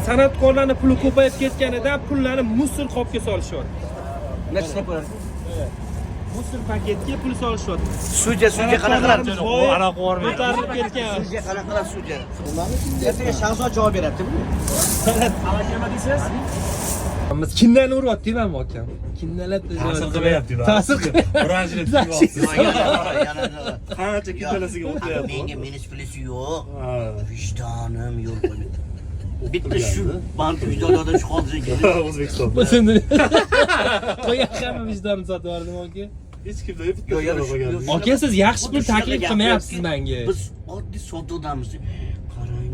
san'atkorlarning puli ko'payib ketganidan pullarni musor qopga solishyapti. Nechta pul? Musor paketga pul solishyapti. Sudya qanaqa? Anaqa o'rmay ko'tarilib ketgan. Sudya qanaqa sudya? Ertaga Shahzod javob beradimi? Nima deysiz? Biz kimlarni uryapti men akam? Kimlarlar ta'sir qilyapti. Ta'sir Qancha kitalasiga o'tyapti. Menga mensiplisi yo'q. Vijdonim yo'q. Bitta shu bank vijdonlardan shu qoldi keldi. O'zbekiston. Qo'ygan hamma vijdonni sotib yubordim aka. Hech kimda bitta qo'ygan. Aka siz yaxshi pul taklif qilmayapsiz menga. Biz oddiy sodda odammiz. Qarang.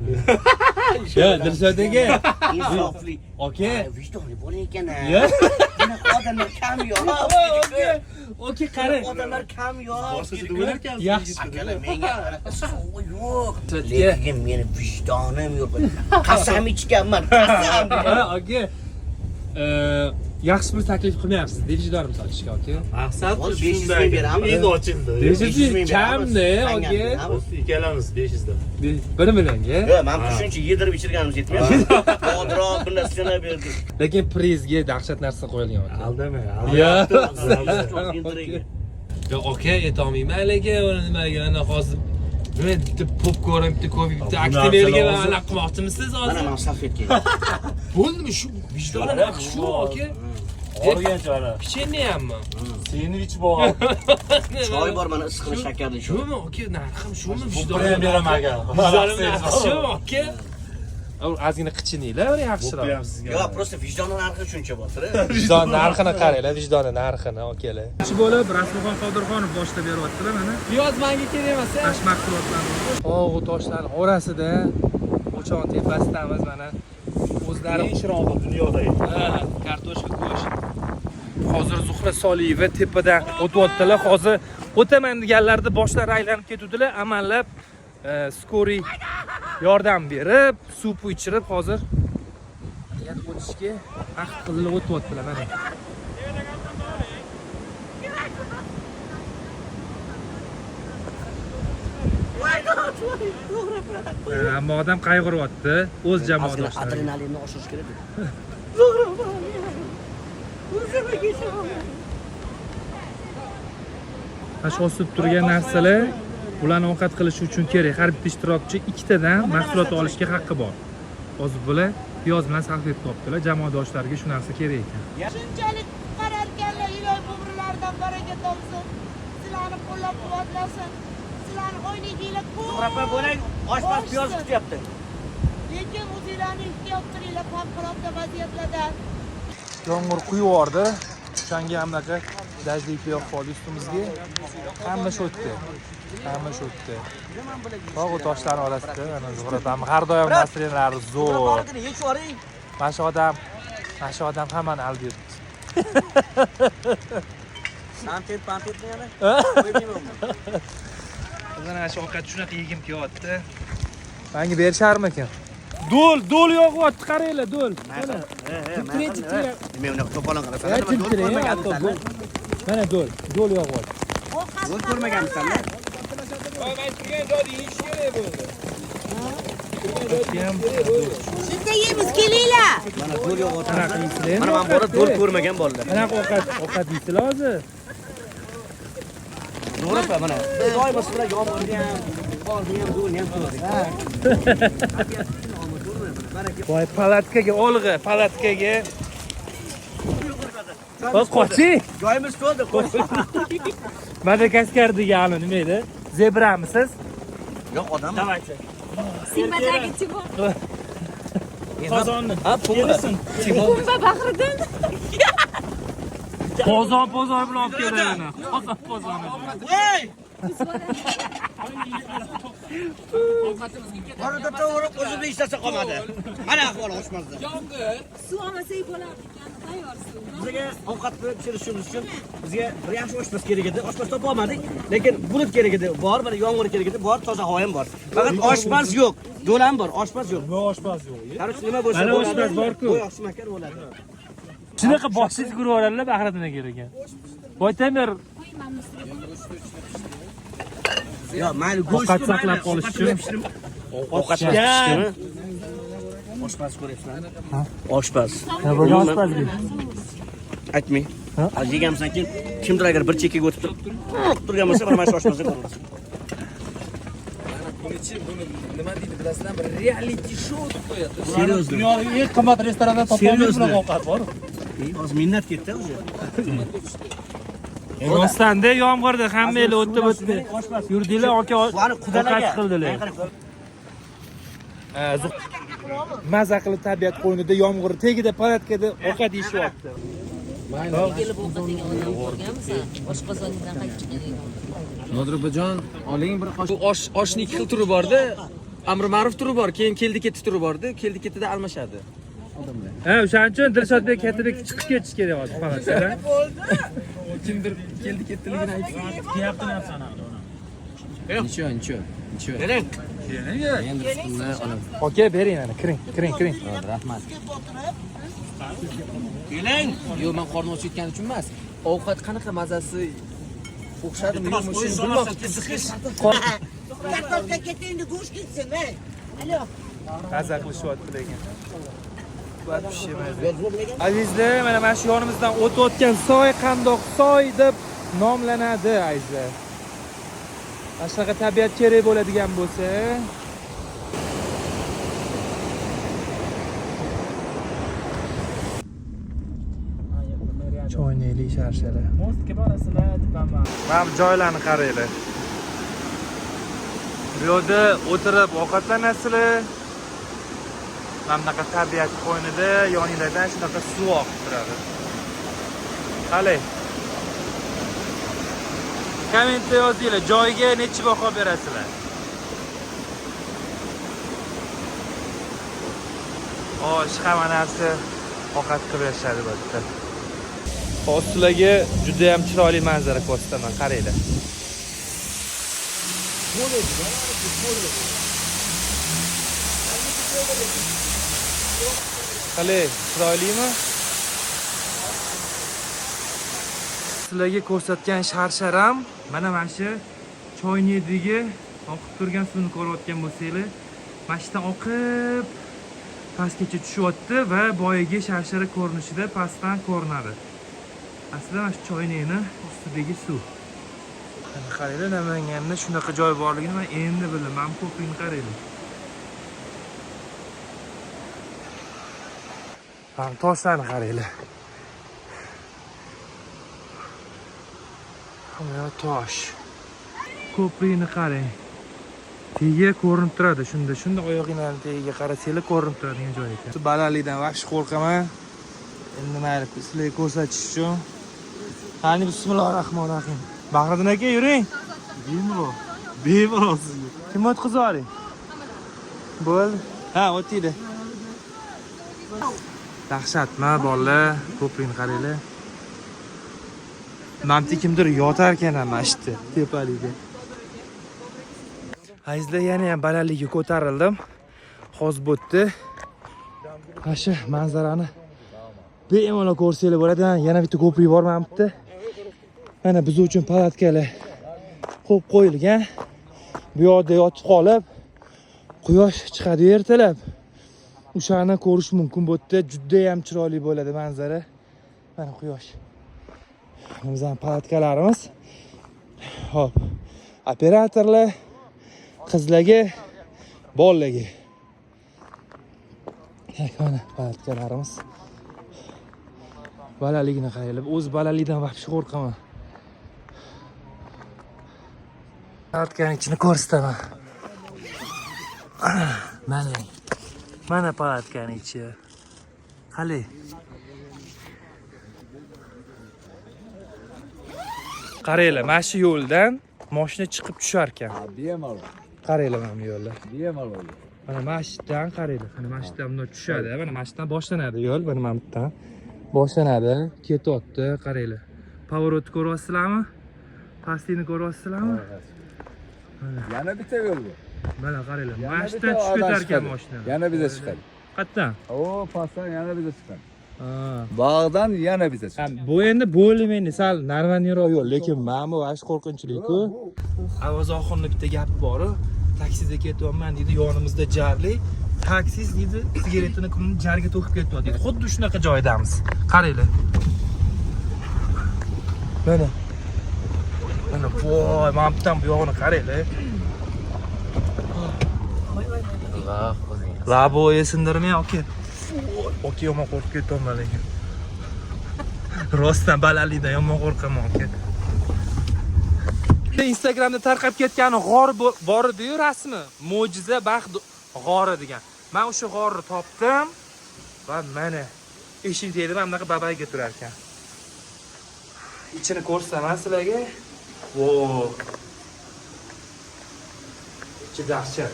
Yo, Dilshod aka. Insofli. Aka. Vijdonli bo'lar ekan. Yo. Bunaqa odamlar kam yo'q. Aka, qarang. Odamlar kam yo'q. Boshqacha o'ylarkan. Yaxshi. Akalar menga so'g'i yo'q. Lekin meni vijdonim yo'q. Qasam ichganman. Qasam. Aka. Yaxshi pul taklif qilmayapsiz. Devijdorim sotishga aka. Maqsad 500 ming beramiz. Endi ochildi. 500 ming kamda aka. Ikkalamiz 500 dan. 1 millionga. Yo'q, men shuncha yedirib ichirganimiz yetmayapti. Bodroq bir narsalar berdik. Lekin prizga dahshat narsa qo'yilgan aka. Aldama. Yo aka, aytolmayman lekin nimaga ana hozir men bitta popkorn, bitta kofe, bitta aktimerga mana qilmoqchimisiz hozir? Mana men salfetga. Bo'ldimi shu vijdonim shu aka? Organcha ana. Picheni hammi? Sendvich bor. Choy bor mana issiqli shakarli choy. Shumi aka, narxim shumi Buni vijdonim ham beraman aka. Vijdonim shumi aka? Ozgina qichininglar, bir yaxshiroq. Bo'pti sizga. Yo'q, просто vijdonni narxi shuncha bo'lsa. Vijdon narxini qaranglar, vijdoni narxini akalar. Shu bo'lib Rasulxon Qodirxonov boshlab beryaptilar mana. Piyoz menga kerak emas, tash mahsulotlarni. Tog'u toshlar orasida o'chon tepasidamiz mana. O'zlari Yashirog'i dunyodagi. ha, kartoshka go'sht. Hozir Zuhra Soliyeva tepadan o'tyaptilar. Hozir o'taman deganlarda boshlari aylanib ketuvdilar, amallab skoriy yordam berib, suv ichirib hozir yana o'tishga ahd qilib o'tyaptilar mana. Ammo odam qayg'uryapti, o'z jamoadoshlari. Adrenalinni oshirish kerak. Tash osib turgan narsalar ularni ovqat qilish uchun kerak. Har bitta ishtirokchi ikkitadan mahsulot olishga haqqi bor. Hozir bular piyoz bilan salfet topdilar. Jamoadoshlariga shu narsa kerak ekan. Shunchalik qararkanlar iloy umrlaridan baraka topsin. Sizlarni qo'llab-quvvatlasin. Sizlarni o'ynaginglar ko'p. To'g'ri bo'lak, oshpaz piyoz kutyapti. Lekin o'zinglarni ehtiyot qilinglar favqulodda vaziyatlarda. Yomg'ir quyuyordi. O'shanga ham bunaqa dajli piyoz qoldi ustimizga. Hamma shotdi. Hamma shotdi. Tog'u toshlar orasida mana Zuhratam har doim nasrinlari zo'r. Yechib yuboring. Mana shu odam hammani aldyapti. Pantet yana. Mana shu ovqat shunaqa yegim kelyapti. Menga berisharmikan? Do'l yog'yapti, qaranglar, do'l. Mana. Men uni to'polon qarasan. Mana do'l yog'yapti. Do'l ko'rmaganmisan-da? Men turgan joyda yeyish kerak bo'ldi. Shunda yeymiz, kelinglar. Mana do'l yog'yapti. Qanaqa yeysizlar? Mana men borib do'l ko'rmagan bolalar. Qanaqa ovqat yeysizlar hozir? To'g'ri mana. Biz doim sizlar yomg'irni ham, qorni ham, do'lni ham ko'rdik. Voy palatkaga olg'a, palatkaga. Qoching. Joyimiz to'ldi. Madagaskar degani nima edi? Zebramisiz? Yo'q, odam. Simadagi Timon. Qozonni. Ha, pulsin. Pumba Bahriddin. Qozon bilan olib keladi. Qozon. Voy! Orada to'g'ri o'zida ishlasa qolmadi. Mana ahvol oshmazda. Suv olmasak bo'lardi ekan, tayyor suv. Bizga ovqat pishirishimiz uchun bizga bir yaxshi oshpaz kerak edi. Oshpaz topa olmadik, lekin bulut kerak edi. Bor, bir yomg'ir kerak edi. Bor, toza havo ham bor. Faqat oshpaz yo'q. Do'lam bor, oshpaz yo'q. Nima oshpaz yo'q? Qarich nima bo'lsa Mana bo'ladi. oshpaz bor-ku. Bo'y oshmakar bo'ladi. Shunaqa boshsiz ko'raveradilar, Bahriddin aka ekan. Boytamer Yo, mayli go'sht ovqat saqlab qolish uchun ovqat pishirimi? Oshpaz ko'ryapsizlarmi? Ha. Oshpaz. Nima bo'lgan oshpazlik? Aytmang. Hozir yegamsan keyin kimdir agar bir chekkaga o'tib turgan bo'lsa mana shu oshpazga ko'rasiz. Nima deydi bilasizlarmi? Reality show deb qo'yadi. Seriozmi? Dunyodagi eng qimmat restorandan topolmaysiz bunaqa ovqat bor. Hozir minnat ketdi o'zi. Rostanda yomg'irda hammaylar o'tdi. Yurdinglar aka Bularni qudalaga qildilar. Maza qilib tabiat qo'ynida yomg'ir tegida palatkada ovqat yeyishyapti. Kelib ovqatga odam ko'rganmisan? Oshqozoningdan qaytib chiqading. Nodirajon, oling bir qosh. Bu oshning ikki xil turi bor-da. Amri ma'ruf turi bor, keyin keldi-ketdi turi bor-da. Keldi-kettida almashadi. Ha, o'shaning uchun Dilshodbek katabek chiqib ketish kerak hozir palatkadan. Kimdir keldi-kettiligini aytdi. Deyapti narsa Nicho. Keling. Endi qismni olaman. Aka, bering ana, kiring. Rahmat. Keling. Yo'q, men qorni ochayotgani uchun emas. Ovqat qanaqa mazasi o'xshadimi yo'qmi shuni bilmoqchi qiziqish. Kartoshka ketingda go'sht ketsin, ey. Alo. Maza qilishyapti lekin. Bular pishmaydi. Azizlar, mana shu yonimizdan o'tayotgan soy qandoq soy deb nomlanadi, azizlar. Mana shunaqa tabiat kerak bo'ladigan bo'lsa, choynayli sharshara. Mostga borasizlar depaman. Mana bu joylarni qaranglar. Bu yerda o'tirib ovqatlanasizlar. Mana bunaqa tabiat qo'ynida yoningizdan shunaqa suv oqib turadi. Qalay. Kommentda yozinglar, joyiga necha baho berasizlar? Osh hamma narsa ovqat qilib berishadi bu yerda. Hozir sizlarga juda ham chiroyli manzara ko'rsataman, qaranglar. Qalay, chiroylimi? Sizlarga ko'rsatgan sharsharam mana shu choyniydagi oqib turgan suvni ko'rayotgan bo'lsanglar, mana shu yerdan oqib pastgacha tushyapti va boyagi sharshara ko'rinishida pastdan ko'rinadi. Aslida mana shu choyniyni ustidagi suv. Mana qaranglar, Namanganda shunaqa joy borligini men endi bildim. Mana bu ko'prikni qaranglar. Mana toshlarni qaranglar. Mana tosh. Ko'prikni qarang. Tagiga ko'rinib turadi. Shunda oyog'inglarni tagiga qarasanglar ko'rinib turadigan joy ekan. Balandlikdan vahsh qo'rqaman. Endi mayli, sizlarga ko'rsatish uchun. Qani bismillahirrohmanirrohim. Bahriddin aka, yuring. Bemalol sizga. Kim o'tkazib oling? Bo'ldi. Ha, o'tdi. Dahshatma bolalar, ko'prikni qaranglar. Mamti kimdir yotar ekan ham ashti tepaliga. Azizlar, yana ham balandlikka ko'tarildim. Hozir bo'tdi. Mana shu manzarani bemalol ko'rsanglar bo'ladi. Yana bitta ko'prik bor mana bu yerda. Mana biz uchun palatkalar qo'yib qo'yilgan. Bu yerda yotib qolib, quyosh chiqadi ertalab. O'shani ko'rish mumkin bu yerda. Juda ham chiroyli bo'ladi manzara. Mana quyosh. Bizning palatkalarimiz. Hop. Operatorlar qizlarga, bolalarga. Mana palatkalarimiz. Balandligini qaranglar. O'z balandlikdan vahsh qo'rqaman. Palatkaning ichini ko'rsataman. Mana palatkaning ichi. Qalay. Qaranglar, mana shu yo'ldan mashina chiqib tushar ekan. Bemalol. Qaranglar mana bu yo'llar. Bemalol. Mana mashinadan qaranglar. Mana mashinadan bunday tushadi. Mana mashinadan boshlanadi yo'l. Mana bu yerdan boshlanadi, ketyapti. Qaranglar. Pavorotni ko'ryapsizlarmi? Pastlikni ko'ryapsizlarmi? Yana bitta yo'l bu. Mana qaranglar. Mashinadan tushib ketar ekan mashina. Yana biza chiqadi. Qayerdan? O, pastdan yana biza chiqadi. Ha. Bog'dan yana biza chiqadi. Bu endi bo'lmaydi, sal narvaniyroq yo'l, lekin mana bu vash qo'rqinchli-ku. Avaz oxirni bitta gapi bor. Taksida ketyapman deydi, yonimizda jarli. taksist deydi, sigaretini kunini jarga to'kib ketdi deydi. Xuddi shunaqa joydamiz. Qaranglar. Mana. Mana voy, mana bundan bu yog'ini qaranglar. Labo esindirmi yoki? Oke, yomon qo'rqib ketdim lekin. Rostdan balandlikdan yomon qo'rqaman aka. Instagramda tarqab ketgan g'or bor edi-yu rasmi. Mo'jiza baxt g'ori degan. Men o'sha g'orni topdim va mana eshik tegdi, mana bunaqa babayga turar ekan. Ichini ko'rsataman sizlarga. Vo. Ichi dahshat.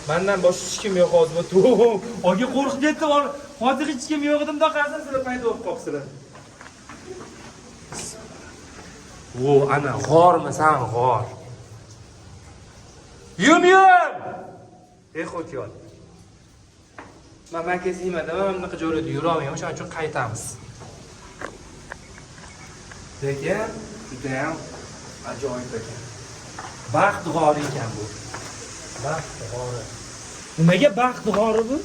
Mendan boshqa hech kim yo'q hozir. Oga qo'rqib ketdim. Hozir hech kim yo'q edimda qasam sizlar paydo bo'lib qolibsizlar. Vo, ana g'ormisan, g'or. Yum! Xo'jot. Men makasiyman, mana bunaqa joylarda yurolmayman, o'shaning uchun qaytamiz. Lekin juda ham ajoyib ekan. Baxt g'ori ekan bu. Baxt g'ori. Nimaga baxt g'ori bu?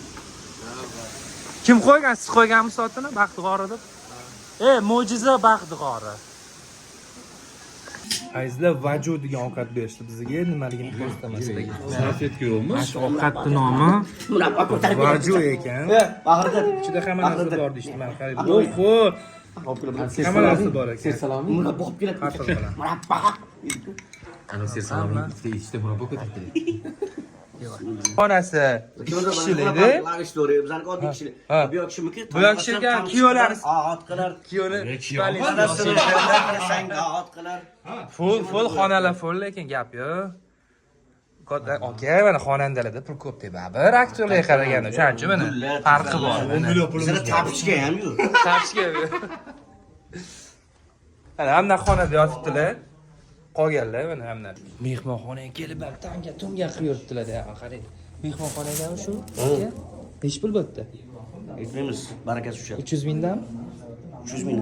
Kim qo'ygan? Siz qo'yganmisiz otini baxt g'ori deb? Mo'jiza baxt g'ori. Ayzlar vajo degan ovqat berishdi bizga, nimaligini ko'rsataman sizlarga. Salfetka yo'qmi? Shu ovqatning nomi vajo ekan. Bag'rida Ichida hamma narsa bor deydi, men qarayman. O'xo. Hamma narsa bor ekan. Salomni. buni bo'lib keladi. Murabba. Ana ser salomni ikkita murabbo ko'tardi. Xonasi 2 kishilikda. Lavishlari, bizning oddiy kishilik. Bu yoq kishimiki? Bu yoq kishiga kiyovlar, otqilar. kiyovni Sanga otqilar. full xonalar full lekin gap yo'q. Aka, mana xonandalarda pul ko'p deb, bir aktyorlarga qaraganda, o'shaning uchun mana farqi bor. Bizlar tapishga ham yo'q. Tapishga. Ana hamma xonada yotibdilar. Qolganlar mana hamma. Mehmonxonaga kelib, tanga tunga qilib yuribdilar-da, qarang. Mehmonxonagami shu? Aka, nech pul bo'pti? Aytmaymiz, barakasi tushadi. 300 mingdan? 300 ming.